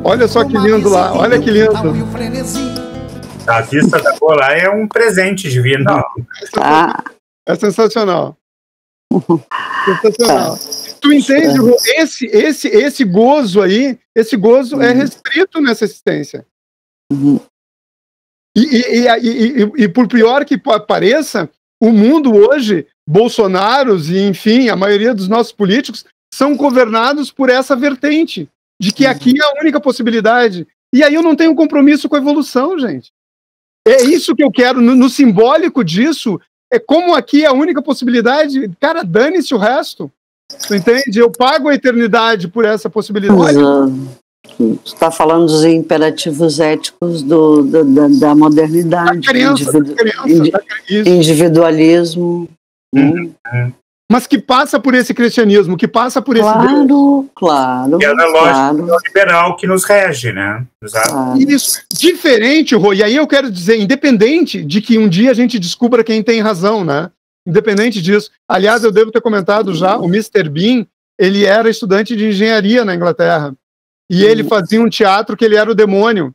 Olha só que lindo lá, olha que lindo. A vista da Golá é um presente divino. É sensacional. Sensacional. Tu entende? Esse gozo aí, esse gozo é restrito nessa existência. E por pior que pareça, o mundo hoje, Bolsonaros e, enfim, a maioria dos nossos políticos são governados por essa vertente, de que aqui é a única possibilidade. E aí eu não tenho compromisso com a evolução, gente. É isso que eu quero, no simbólico disso, é como aqui é a única possibilidade, cara, dane-se o resto. Tu entende? Eu pago a eternidade por essa possibilidade. Tu está falando dos imperativos éticos da modernidade, individualismo. Mas que passa por esse cristianismo, que passa por esse Deus. Claro. Que é a lógica liberal que nos rege, né? Claro. Isso. Diferente, Rô, e aí eu quero dizer, independente de que um dia a gente descubra quem tem razão, né? Independente disso. Aliás, eu devo ter comentado já, o Mr. Bean, ele era estudante de engenharia na Inglaterra. E ele fazia um teatro que ele era o demônio.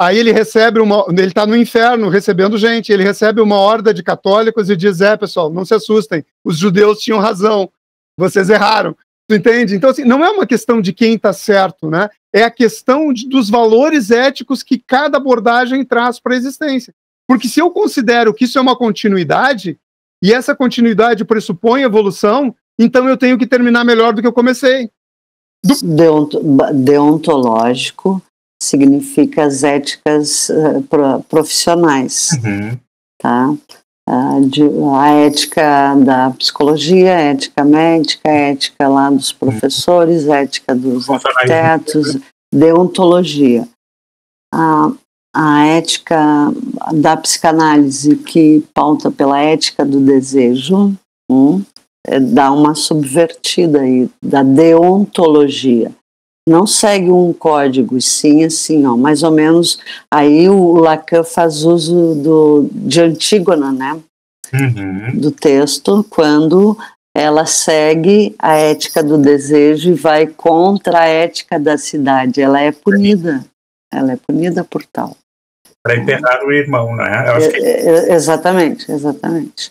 Aí ele recebe ele está no inferno recebendo gente, ele recebe uma horda de católicos e diz, pessoal, não se assustem, os judeus tinham razão, vocês erraram. Tu entende? Então, assim, não é uma questão de quem está certo, né? É a questão dos valores éticos que cada abordagem traz para a existência. Porque se eu considero que isso é uma continuidade, e essa continuidade pressupõe evolução, então eu tenho que terminar melhor do que eu comecei. Deontológico significa as éticas profissionais, tá? A ética da psicologia, a ética médica, a ética lá dos professores, a ética dos arquitetos, deontologia. A ética da psicanálise, que pauta pela ética do desejo, dá uma subvertida aí da deontologia. Não segue um código, sim, assim, mais ou menos. Aí o Lacan faz uso de Antígona, né? Do texto, quando ela segue a ética do desejo e vai contra a ética da cidade. Ela é punida por tal. Para enterrar o irmão, né? Eu acho que... Exatamente.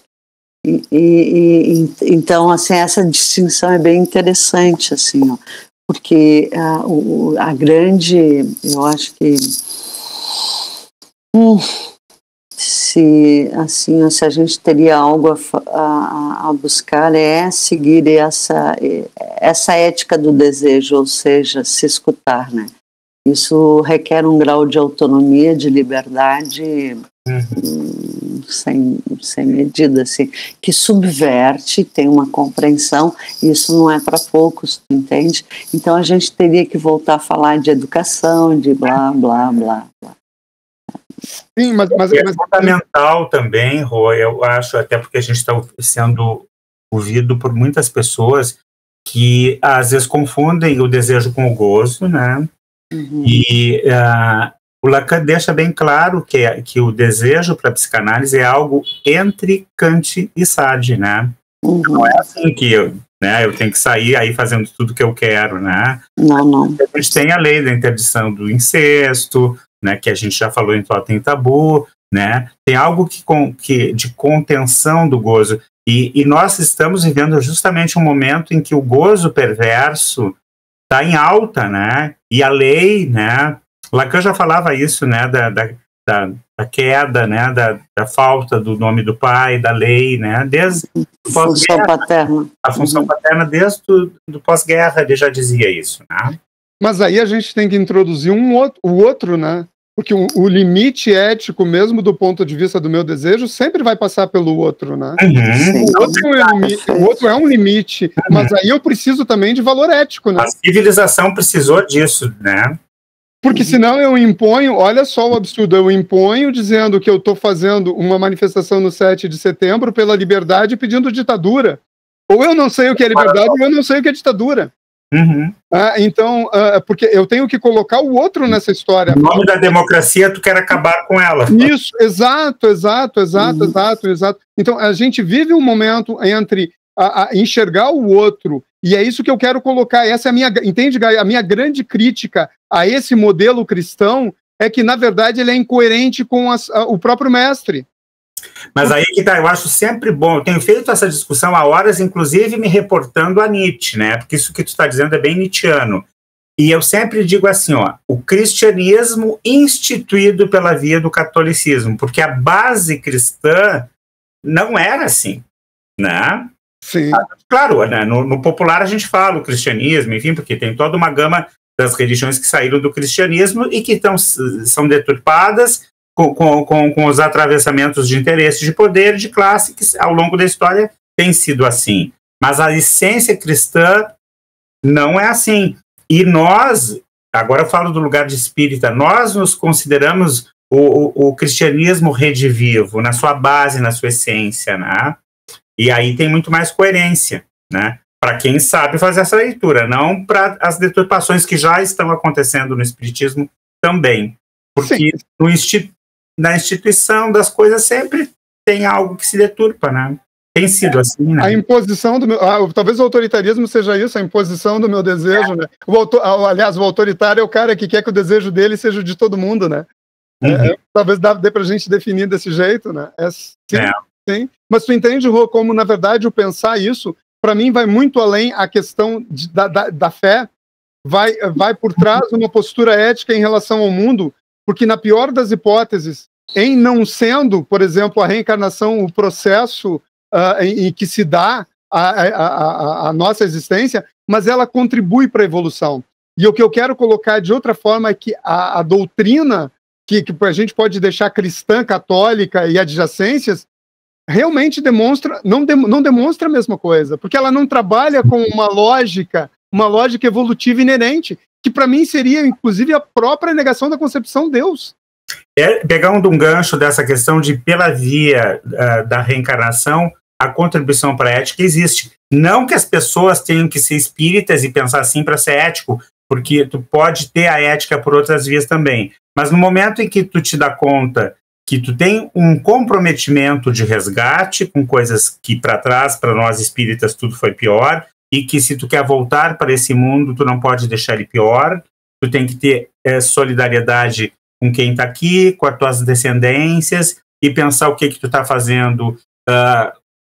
Então, assim, essa distinção é bem interessante, assim, porque a grande, eu acho que se a gente teria algo a buscar é seguir essa ética do desejo, ou seja, se escutar, né? Isso requer um grau de autonomia, de liberdade sem medida, assim, que subverte, tem uma compreensão, e isso não é para poucos, entende? Então a gente teria que voltar a falar de educação, de blá, blá, blá, blá. Sim, mas é fundamental também, Rô, eu acho, até porque a gente está sendo ouvido por muitas pessoas que às vezes confundem o desejo com o gozo, né? E o Lacan deixa bem claro que o desejo para a psicanálise é algo entre Kant e Sade, né? Não é assim que eu tenho que sair aí fazendo tudo que eu quero, né? Não. A gente tem a lei da interdição do incesto, né, que a gente já falou em Totem e Tabu, né? Tem algo de contenção do gozo. E nós estamos vivendo justamente um momento em que o gozo perverso está em alta, né? E a lei, né? Lacan já falava isso, né? Da queda, né? Da falta do nome do pai, da lei, né? Desde a função paterna. A função paterna desde do pós-guerra, ele já dizia isso, né? Mas aí a gente tem que introduzir o outro, né? Porque o limite ético, mesmo do ponto de vista do meu desejo, sempre vai passar pelo outro, né? O outro é um limite, mas aí eu preciso também de valor ético, né? A civilização precisou disso, né? Porque senão eu imponho, olha só o absurdo, eu imponho dizendo que eu estou fazendo uma manifestação no 7 de setembro pela liberdade pedindo ditadura. Ou eu não sei o que é liberdade, ou eu não sei o que é ditadura. Então, porque eu tenho que colocar o outro nessa história. Em nome da democracia, tu quer acabar com ela. Isso, exato. Então, a gente vive um momento entre a enxergar o outro, e é isso que eu quero colocar, essa é a minha, entende, Gaia? A minha grande crítica a esse modelo cristão é que, na verdade, ele é incoerente com o próprio mestre. Mas aí que tá, eu acho sempre bom, eu tenho feito essa discussão há horas, inclusive me reportando a Nietzsche, né? Porque isso que tu está dizendo é bem nietzschiano. E eu sempre digo assim, ó, o cristianismo instituído pela via do catolicismo, porque a base cristã não era assim, né? Sim. Claro, né? No popular a gente fala o cristianismo, enfim, porque tem toda uma gama das religiões que saíram do cristianismo e que são deturpadas com os atravessamentos de interesse de poder, de classe, que ao longo da história tem sido assim. Mas a essência cristã não é assim. E nós, agora eu falo do lugar de espírita, nós nos consideramos o cristianismo redivivo, na sua base, na sua essência, né? E aí tem muito mais coerência, né? Para quem sabe fazer essa leitura, não para as deturpações que já estão acontecendo no espiritismo também. Porque na instituição das coisas sempre tem algo que se deturpa, né? Tem sido assim, né? A imposição do meu... talvez o autoritarismo seja isso, a imposição do meu desejo, né? Aliás, o autoritário é o cara que quer que o desejo dele seja o de todo mundo, né? Talvez dê pra gente definir desse jeito, né? Sim. Mas tu entende, Rô, como, na verdade, o pensar isso, para mim, vai muito além a questão da fé, vai por trás uma postura ética em relação ao mundo, porque, na pior das hipóteses, em não sendo, por exemplo, a reencarnação, o processo em que se dá a nossa existência, mas ela contribui para a evolução. E o que eu quero colocar de outra forma é que a doutrina, que a gente pode deixar cristã, católica e adjacências, realmente não demonstra a mesma coisa, porque ela não trabalha com uma lógica evolutiva inerente, que para mim seria, inclusive, a própria negação da concepção de Deus. Pegando um gancho dessa questão de, pela via da reencarnação, a contribuição para a ética existe. Não que as pessoas tenham que ser espíritas e pensar assim para ser ético, porque tu pode ter a ética por outras vias também. Mas no momento em que tu te dá conta que tu tem um comprometimento de resgate com coisas que para trás, para nós espíritas, tudo foi pior, e que se tu quer voltar para esse mundo, tu não pode deixar ele pior, tu tem que ter solidariedade com quem está aqui, com as tuas descendências, e pensar o que tu está fazendo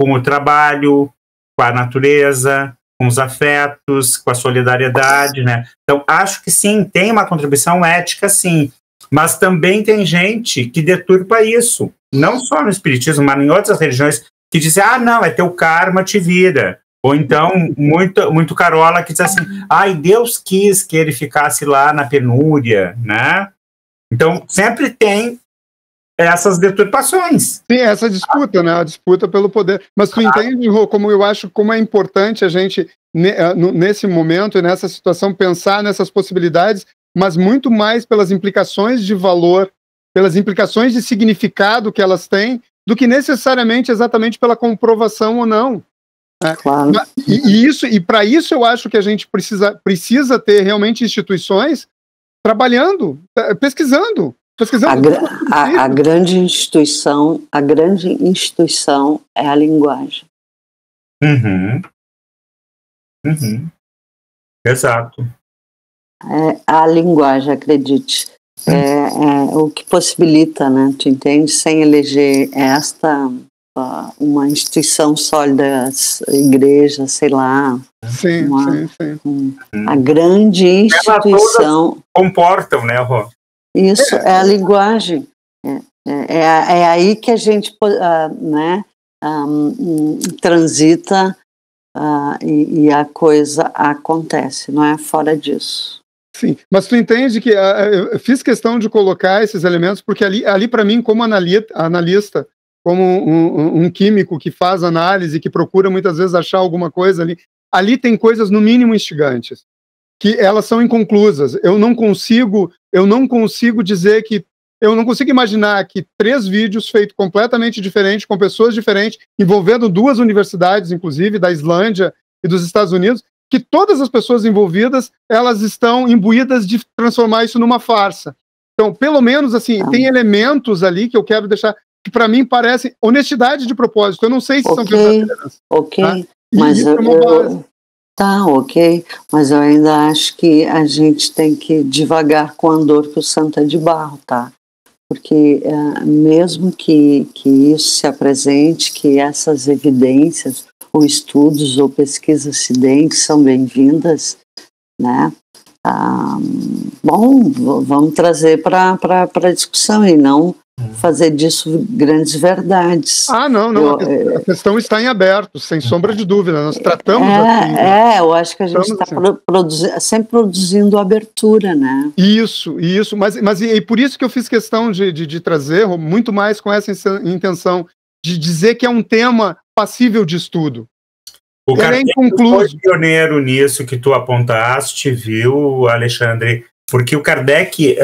com o trabalho, com a natureza, com os afetos, com a solidariedade, né? Então, acho que sim, tem uma contribuição ética, sim, mas também tem gente que deturpa isso, não só no espiritismo, mas em outras religiões, que dizem, não, é teu karma, te vira. Ou então, muito carola que diz assim, Deus quis que ele ficasse lá na penúria, né? Então, sempre tem essas deturpações. Sim, essa disputa, né? A disputa pelo poder. Mas tu entende, Rô, como eu acho, como é importante a gente, nesse momento e nessa situação, pensar nessas possibilidades, mas muito mais pelas implicações de valor, pelas implicações de significado que elas têm, do que necessariamente exatamente pela comprovação ou não. Claro. E para isso eu acho que a gente precisa ter realmente instituições trabalhando, pesquisando. A grande instituição é a linguagem. Exato. A linguagem, acredite, é o que possibilita, né? Tu entende? Sem eleger uma instituição sólida, igreja, sei lá. Sim. A grande instituição. Comportam, né, Rô? Isso é a linguagem. É aí que a gente transita e a coisa acontece, não é fora disso. Sim, mas tu entende que eu fiz questão de colocar esses elementos, porque ali para mim, como analista, como um químico que faz análise, que procura muitas vezes achar alguma coisa ali tem coisas no mínimo instigantes, que elas são inconclusas. Eu não consigo dizer que, eu não consigo imaginar que 3 vídeos feitos completamente diferentes, com pessoas diferentes, envolvendo 2 universidades, inclusive, da Islândia e dos Estados Unidos, que todas as pessoas envolvidas, elas estão imbuídas de transformar isso numa farsa. Então, pelo menos, assim, tem elementos ali que eu quero deixar, que para mim parecem honestidade de propósito. Eu não sei se são verdadeiras. Ok. Mas tá, ok, mas eu ainda acho que a gente tem que ir devagar com a dor que o santo é de barro, tá? Porque mesmo que isso se apresente, que essas evidências, ou estudos, ou pesquisas se deem, que são bem-vindas, né? Bom, vamos trazer para a discussão e não fazer disso grandes verdades. Não, a questão está em aberto, sem sombra de dúvida, nós tratamos assim. Eu acho que a gente está sempre produzindo abertura, né? Isso, mas e por isso que eu fiz questão de trazer, muito mais com essa intenção, de dizer que é um tema passível de estudo. O Kardec foi pioneiro nisso que tu apontaste, viu, Alexandre? Porque o Kardec,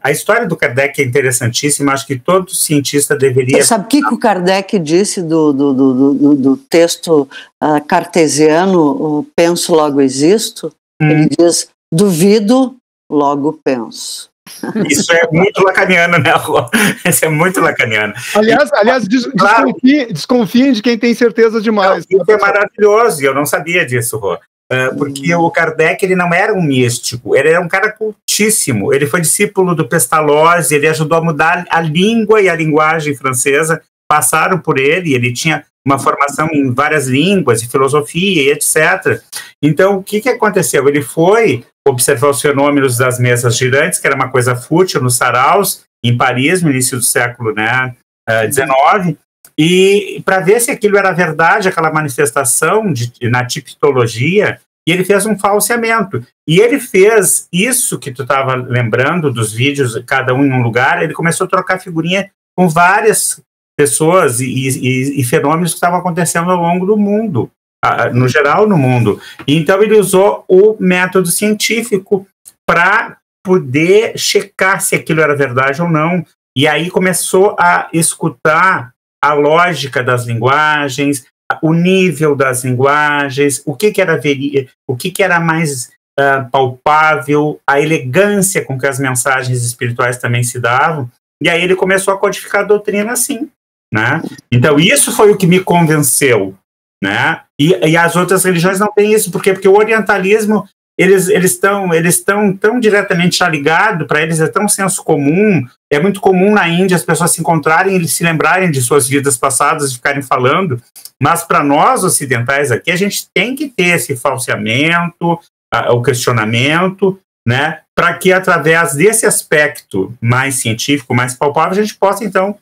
a história do Kardec é interessantíssima, acho que todo cientista deveria... Você sabe o que o Kardec disse do texto cartesiano, penso, logo existo? Ele diz, duvido, logo penso. Isso é muito lacaniano, né, Rô? Isso é muito lacaniano. Aliás, desconfiem de quem tem certeza demais. Isso é maravilhoso, e eu não sabia disso, Rô. Porque o Kardec, ele não era um místico, ele era um cara cultíssimo, ele foi discípulo do Pestalozzi, ele ajudou a mudar a língua e a linguagem francesa, passaram por ele tinha uma formação em várias línguas, e filosofia, e etc. Então, o que aconteceu? Ele foi observar os fenômenos das mesas girantes, que era uma coisa fútil, nos saraus, em Paris, no início do século XIX, e para ver se aquilo era verdade, aquela manifestação na tipologia, e ele fez um falseamento. E ele fez isso que tu estava lembrando dos vídeos, cada um em um lugar, ele começou a trocar figurinha com várias pessoas e fenômenos que estavam acontecendo ao longo do mundo, no geral no mundo. E então ele usou o método científico para poder checar se aquilo era verdade ou não. E aí começou a escutar a lógica das linguagens, o nível das linguagens, o que era mais palpável, a elegância com que as mensagens espirituais também se davam, e aí ele começou a codificar a doutrina assim, né? Então isso foi o que me convenceu, né? E as outras religiões não têm isso, porque o orientalismo, eles estão tão diretamente ligados, para eles é tão senso comum, é muito comum na Índia as pessoas se encontrarem e se lembrarem de suas vidas passadas e ficarem falando, mas para nós ocidentais aqui, a gente tem que ter esse falseamento, o questionamento, né, para que através desse aspecto mais científico, mais palpável, a gente possa então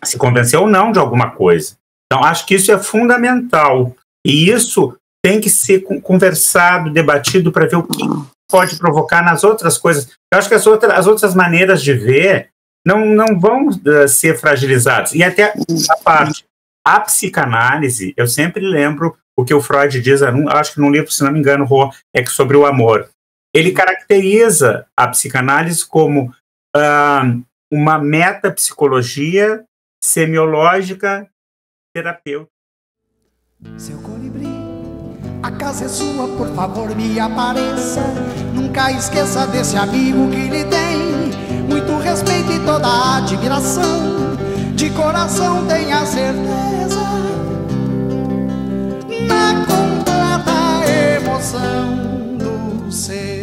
se convencer ou não de alguma coisa. Então acho que isso é fundamental, e isso tem que ser conversado, debatido, para ver o que pode provocar nas outras coisas. Eu acho que as outras maneiras de ver não vão ser fragilizadas. E até a parte, a psicanálise, eu sempre lembro o que o Freud diz, acho que num livro, se não me engano, é sobre o amor. Ele caracteriza a psicanálise como uma metapsicologia semiológica terapêutica. Seu colibri, a casa é sua, por favor me apareça. Nunca esqueça desse amigo que lhe tem muito respeito e toda a admiração. De coração tenha certeza, na completa emoção do ser.